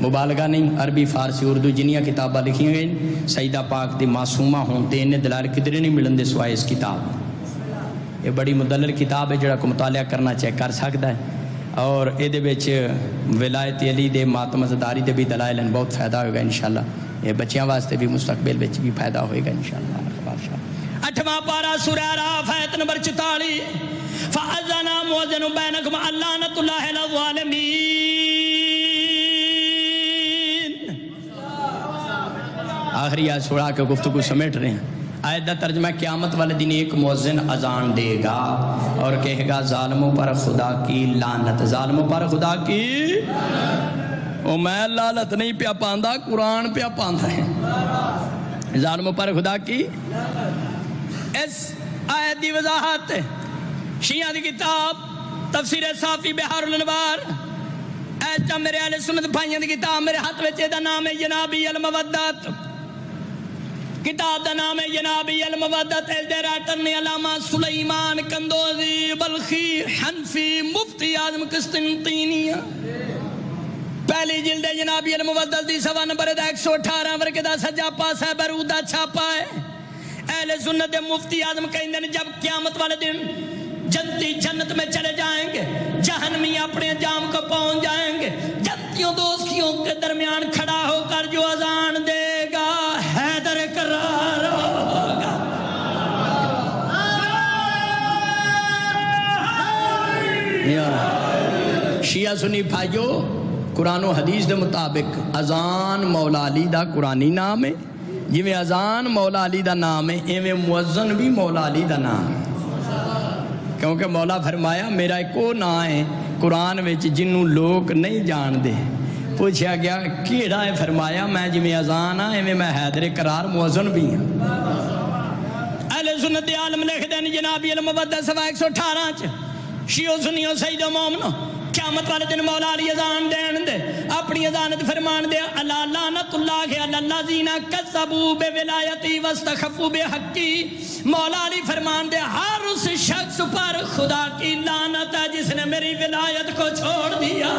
مبالغہ نہیں، عربی فارسی اردو جنیاں کتاباں لکھی گئی سیدہ پاک دی معصومہ ہون تے انہیں دلائل کدھر نہیں ملن دے سوائے اس کتاب۔ یہ بڑی مدلل کتاب ہے جڑا کو مطالعہ کرنا چاہے کر سکتا ہے، اور یہ دے وچ ولایت علی دے ماتم زداری دے بھی دلائل ہیں، بہت فائدہ ہوگا انشاءاللہ، یہ بچیاں واسطے بھی مستقبل وچ بھی فائدہ ہوئے گا انشاءاللہ۔ 8واں پارہ سورہ اعراف آیت نمبر 44، فَأَذَّنَ مُؤَذِّنٌ بَيْنَكُمْ اللعنۃ اللہ علی الظالمین۔ آخری آیت سورہ کے گفتگو سمیٹ رہے ہیں۔ آیت دا ترجمہ قیامت والے دن ایک مؤذن اذان دے گا اور کہے گا ظالموں پر خدا کی لعنت، ظالموں پر خدا کی، او میں لعنت نہیں پیا پاندا، قرآن پیا پاندا ہے، ظالموں پر خدا کی۔ اس آیت دی وضاحت شیعہ دی کتاب تفسیر صافی بحار الانوار ایچا میرے اہل سنت بھائیاں دی کتاب میرے ہاتھ وچ دا نام ہے جنابی المودت کتاب دا نام ہے جنابی المودت رائٹر نے علامہ سلیمان کندوزی بلخی حنفی مفتی اعظم قسطنطینیہ پہلی جلد جنابی المودت دی سوا نمبر 118 ورقے دا سجا پاسا ہے برودہ چھاپا ہے اہل سنت مفتی اعظم کہیں دن جب قیامت والے دن جنتی جنت میں چلے جائیں گے جہنمی اپنے انجام کو پہنچ جائیں گے جنتیوں دوستیوں کے درمیان کھڑا ہو کر جو اذان دے گا حیدر قرار ہوگا شیعہ سنی بھائیو قرآن و حدیث دے مطابق اذان مولا علی دا قرآنی نام ہے جی میں اذان مولا علی دا نام ہے ایویں مؤذن بھی مولا علی دا نام ہے کیونکہ مولا فرمایا میرا ایک وہ نام ہے قرآن وچ جنوں لوگ نہیں جان دے پوچھا گیا کیڑا ہے فرمایا میں جی میں اذان ہاں ایویں میں حیدر قرار مؤذن بھی ہوں اہل سنت عالم لکھ دین جنابی المودت سوا 118 شیعو سنیو سیدو مومنو قیامت والے دن مولا علی اذان دین دے اپنی اذانت فرمان دے اللہ لعنت اللہ علی الذین کذبوا بولایتی واستخفوا بحقی مولا علی فرمان دے ہر اس شخص پر خدا کی لعنت ہے جس نے میری ولایت کو چھوڑ دیا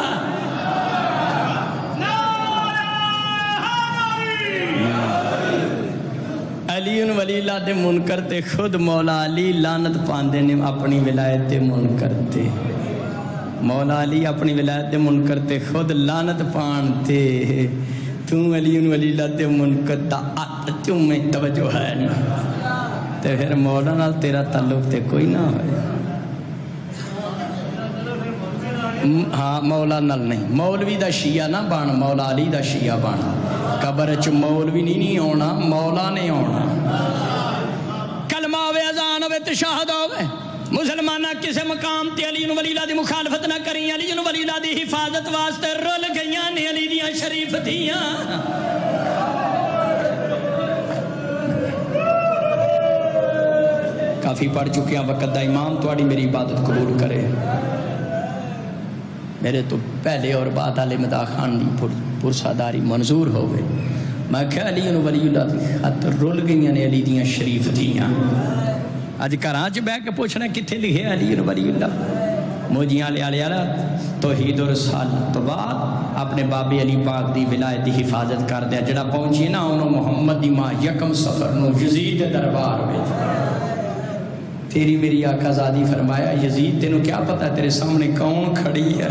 علی ولی اللہ دے منکر تے خود مولا علی لعنت پاندے نے اپنی ولایت دے منکر تے مولا علی اپنی ولایت دے منکر تے خود لعنت پانتے تو علی ولی اللہ دے منکر دا تم میں توجہ ہے نا تے پھر مولا نال تیرا تعلق تے کوئی نہ ہوئے ہاں مولا نال نہیں مولوی دا شیعہ نہ بان مولا علی دا شیعہ بان قبر چ مولوی نہیں ہونا مولا نہیں ہونا کلمہ ہوئے اذان ہوئے تشہد ہوئے مسلمانہ کسے مقام تے علی ولی اللہ دی مخالفت نہ کریں علی ولی اللہ دی حفاظت واسطے رول گئیاں نے علی دیاں شریف دیاں کافی پڑھ چکے ہیں وقت دا امام توڑی میری عبادت قبول کرے میرے تو پہلے اور بعد علی مداح خان دی پرساداری منظور ہوئے میں کہا علی ولی اللہ دی خاطر رول گئیاں نے علی دیاں شریف دیاں آج کراچ بے کے پوچھنا کتھے لکھے علی ولی اللہ موجیاں لے آلے توحید و رسالت تو بعد اپنے بابی علی پاک دی ولایت دی حفاظت کر دیا جڑا پہنچی نا انہوں محمد دی ماں یکم سفر نو یزید دربار میں تیری میری آقا زادی فرمایا یزید تینوں کیا پتا ہے تیرے سامنے کون کھڑی ہے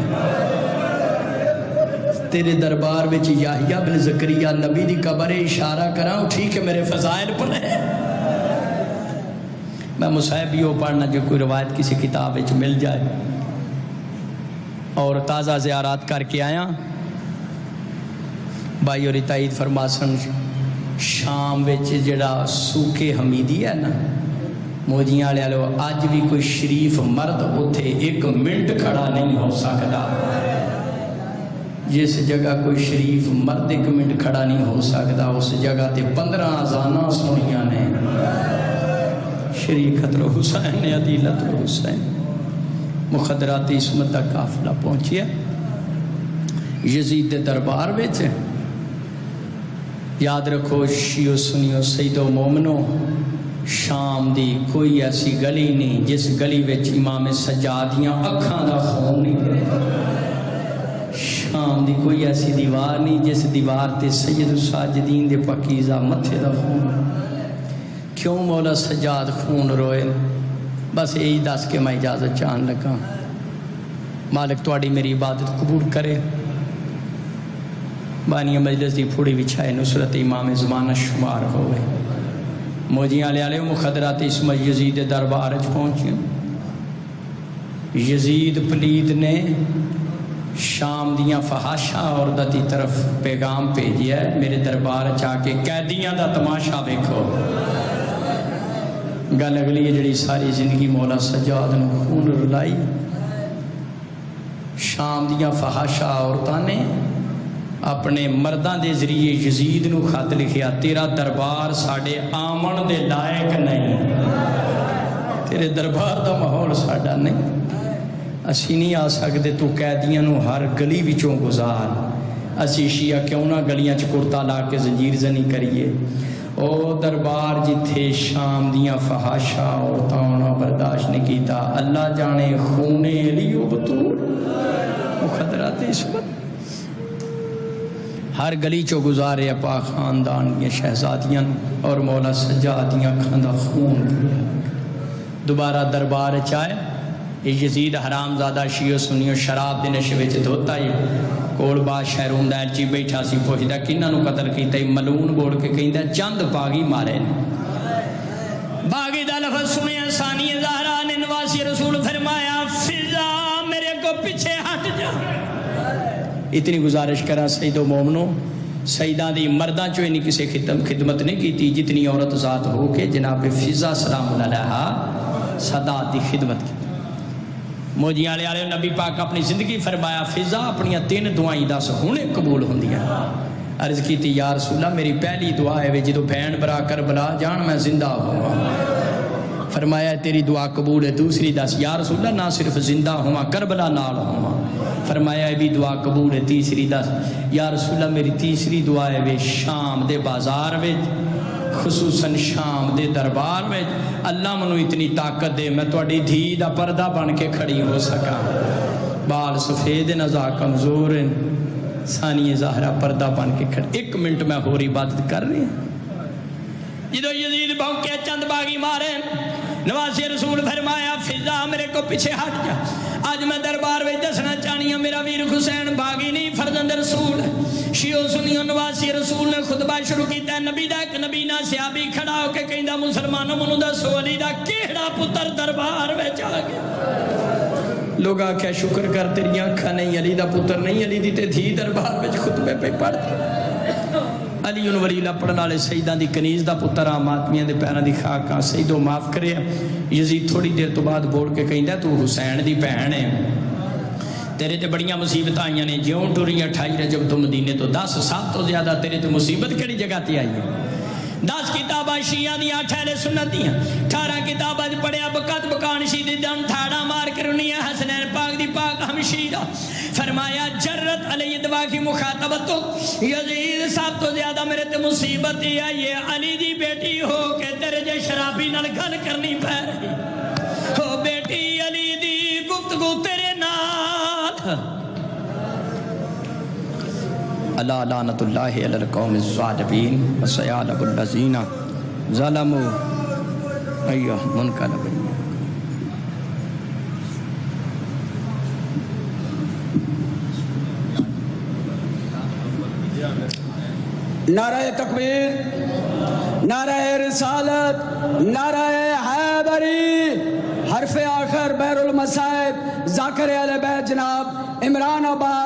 تیرے دربار میں یحییٰ بن زکریہ نبی دی قبر اشارہ کراؤں ٹھیک ہے میرے فضائل پڑھے میں مصحبی ہو پڑھنا جو کوئی روایت کسی کتاب وچ مل جائے اور تازہ زیارات کر کے آیا بھائی اور تائید فرماسن شام وچ جڑا سوکے حمیدی ہے نا موجیاں لے لو آج بھی کوئی شریف مرد ہوتے ایک منٹ کھڑا نہیں ہو سکتا جس جگہ کوئی شریف مرد ایک منٹ کھڑا نہیں ہو سکتا اس جگہ تے 15 اذاناں سنیاں نے شریکت رو حسین عدیلت رو حسین مخدرات عصمت دا قافلہ پہنچیا یزید دے دربار وچ یاد رکھو شیعو سنیو سیدو مومنو شام دی کوئی ایسی گلی نہیں جس گلی وچ امام سجادیاں اکھاں دا خون نہیں شام دی کوئی ایسی دیوار نہیں جس دیوار تے سید الساجدین دے پاکیزہ متھے دا خون کیوں مولا سجاد خون روئے بس یہی دس کے میں اجازت چاہن لگا مالک توڑی میری عبادت قبول کرے بانی مجلس دی پھوڑی بچھائے نصرت امام زمانہ شمار ہوئے موجیاں لے مخدرات اسم یزید دربار پہنچے یزید پلید نے شام دیاں فحاشا عورت دی طرف پیغام بھیجیا ہے میرے دربار چاہ کے قیدیاں دا تماشا دیکھو گل اگلی ہے جڑی ساری زندگی مولا سجاد نے خون رلائی شام دیاں فحاشا عورتاں نے اپنے مردان دے ذریعے یزید نو خط لکھیا تیرا دربار ساڑے آمن دے لائق نہیں تیرے دربار دا ماحول ساڈا نہیں، اسی نہیں آ سکتے، تو قیدیاں نو ہر گلی وچوں گزار، اسی شیعہ کیوں نہ گلیاں چ کرتا لا کے زنجیر زنی کریے۔ او دربار جتھے شام دیاں فحاشا عورتاں نہ برداشت نہیں کیتا، اللہ جانے خون علی و بطول مخدرات عصمت ہر گلی چو گزارے اپا خاندان دیا شہزادیاں اور مولا سجاد دیاں کھاندہ خون کیا۔ دوبارہ دربار چاہے یزید حرام زادہ شیعہ سنیوں شراب دے نشے وچ دھوتا ہی کول بادشاہ روندہ چی بیٹھا سی پوچھدا کنہاں نو قتل کیتا ہی ملعون بول کے کہندا چند باغی مارے نے۔ باغی دا لفظ سنے ثانی زہرا نے نواسی رسول فرمایا فضا میرے کو پیچھے ہٹ جا۔ اتنی گزارش کرا سید و مومنوں، سیدان دی مرداں چوئے نہیں کسی خدمت نہیں کی تھی جتنی عورت ذات ہو کے جناب فضا سلام علیہ صدات دی خدمت کی۔ موجیاں علیہ نبی پاک اپنی زندگی فرمایا فضا اپنی 3 دعائیں دس ہونے قبول ہوں دیا۔ عرض کی تھی یا رسول اللہ میری پہلی دعا ہے جدو بہن برا کربلا جان میں زندہ ہوں۔ فرمایا تیری دعا قبول ہے۔ دوسری دس یا رسول اللہ نہ صرف زندہ ہوں کربلا نال ہوں۔ فرمایا بھی دعا قبول ہے۔ تیسری دس یا رسول اللہ میری تیسری دعا ہے وے شام دے بازار میں خصوصاً شام دے دربار میں اللہ منو اتنی طاقت دے میں توڑی دھی دا پردہ بن کے کھڑی ہو سکا، بال سفید نزا کمزور ثانی ظاہرہ پردہ بن کے کھڑی۔ 1 منٹ میں ہو رہی عبادت کر رہی ہیں جدو یزید بھونکے چند باغی مارے نواسی رسول فرمایا فضا میرے کو پیچھے ہٹ جا۔ آج میں دربار میں دسنا چاہنی ہوں میرا ویر حسین باغی نہیں فرزند رسول شیعہ سنیوں نواسی رسول نے خطبہ شروع کیتا ہے۔ نبی دا ایک نبی نہ صحابی کھڑا ہو کے کہندا مسلمانوں منو دسو علی دا کیڑا پتر دربار میں جا گیا۔ لوگ آکھیا شکر کر تیری آنکھاں نہیں علی دا پتر نہیں، علی دی تے دھی دربار میں خطبے پہ پڑھ علی ولی اللہ پڑھنا لے سیدان دی کنیز دا پتر آماتمیاں دے پیران دی خاکاں سیدو معاف کرے۔ یزید تھوڑی دیر تو بعد بول کے کہندہ تو حسین دی بہن ہے، تیرے تے بڑیاں مصیبت آئیاں نے جیوں ٹوری 28 رجب تو مدینے تو 10 سال تو زیادہ تیرے تے مصیبت کڑی جگہ تی آئی ہے۔ 10 کتابہ شیعہ دیا 8 اہل سنت دیا 18 کتابہ پڑھیا بکت بکان شیدی دن تھاڑا مار کرنی ہے حسنین پاک دی پاک ہمشیرہ فرمایا جرت علی دعا کی مخاطبتو یزید صاحب تو زیادہ میرے تے مصیبت ہی ہے یہ علی دی بیٹی ہو کہ تیرے جے شرابی نال گل کرنی پہ رہی ہو بیٹی علی دی گفتگو تیرے نال اللہ لعنت اللہ علی القوم الظالمین وسیعلم الذین ظلموا ایہ منقلبین۔ نعرہ تکبیر، نعرہ رسالت، نعرہ حیدری، حرف آخر بیر المصائب ذاکر اہل بیت جناب عمران عباس